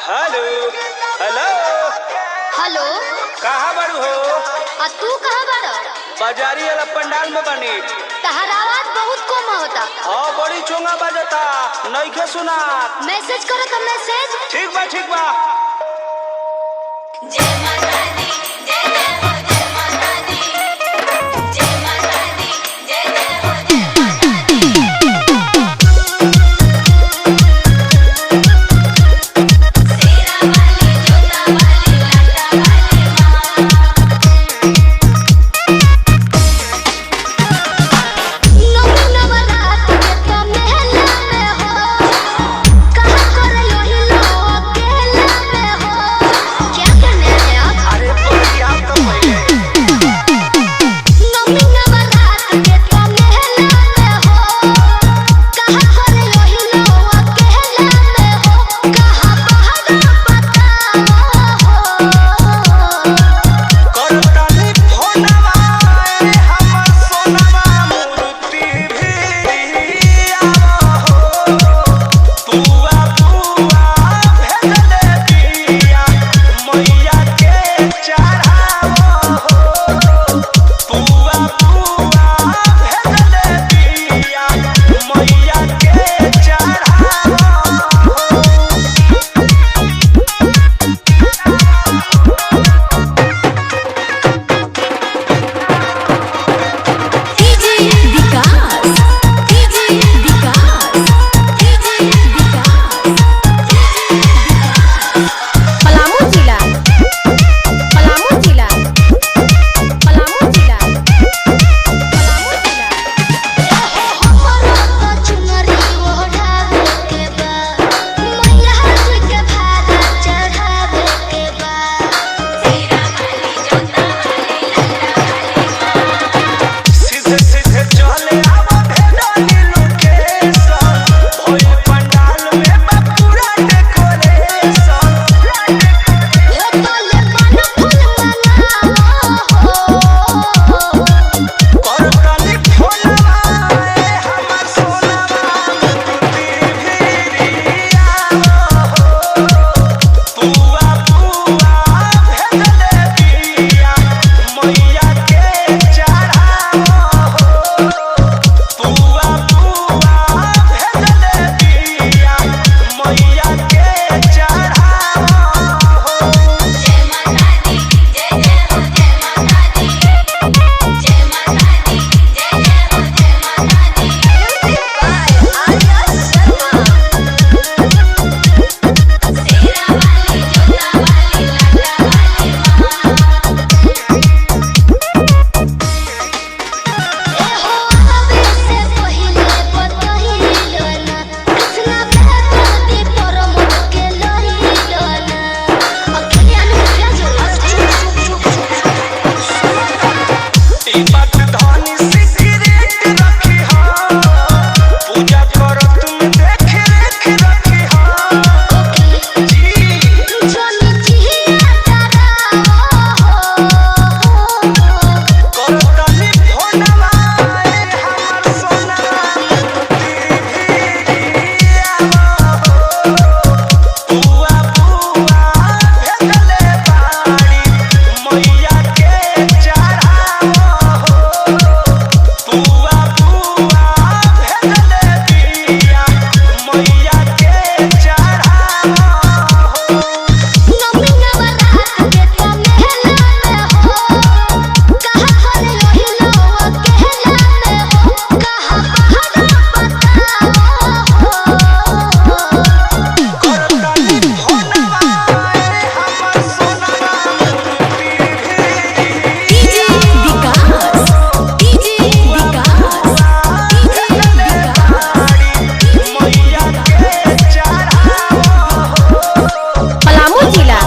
Hello hello hello. कहाँ बारू हो? तू कहाँ बाड़ा? बाजारी वाला पंडाल में बनी। तहरा आवाज बहुत कम होता। हाँ बड़ी चोंगा बजता, नइखे सुना। मैसेज करो तो मैसेज। ठीक बा ठीक बा। जय माता दी, जय जय हो जय माता दी, जय माता दी, जय जय हो जय माता दी। सेरा वाली जोता वाली लाटा वाली माँ। नवरात के तो मेला में हो, कहाँ करे लोही लोग केला में हो। क्या करने हैं आप? अरे बढ़िया तो पहले नवरात के तो मेला में हो, कहाँ करे लोही लोग केला में हो। कहाँ बहरा बताओ हो। करताली फोनवा ए हमर सोनवा मूर्ति भी आवो हो। तुआ भेजले दिया मैया के चढ़ावो हो। तुआ भेजले दिया मैया के चढ़ावो हो। डीजे विकास, डीजे विकास, डीजे विकास। पलामू जिला, पलामू जिला, पलामू जिला, पलामू जिला। हमरा तो चुनरी ओढ़ावे के बा, मैया जी के भारा चढ़ावे के बा। सेरा वाली जोता वाली लाटा वाली माँ। सीधे सीधे चले आवा भेडाली लोकेशन। ओई पंडाल में बा पूरा डेकोरेशन। हे तोले मन फूल मनाओ हो। करताली फोनवा ए हमर सोनवा मूर्ति भी आवो हो। तुआ भेजले दिया मैया के चढ़ावो हो। तुआ भेजले दिया मैया के चढ़ावो हो। जय माता दी, जय जय हो जय माता दी, जय माता दी, जय जय हो जय माता दी। Music by Arya Sharma. सेरा वाली जोता वाली लाटा वाली माँ। ए हो आवे से पहिले बतहिलो ना, कृष्णा भेदी परमत के लहिलो ना। अखियाँ में प्याज ई बात धानी सिगरेट रखी हा। पूजा करत में देख रेख रखी हा। जी जोनी जिया डराओ हो। करताली फोनवा ए हमर सोनवा मूर्ति भी आवो हो। तुआ भेजले बाड़ी मैया के चढ़ावो हो। तुआ भेजले दिया मैया के चढ़ावो हो। नवरात के तो मेला में हो, कहाँ करे लोही लोग केला में हो। कहाँ बहरा बताओ हो। करताली फोनवा ए हमर सोनवा मूर्ति भी डीजे विकास, डीजे विकास, डीजे विकास। मैया के चढ़ावो हो। पलामू जिला,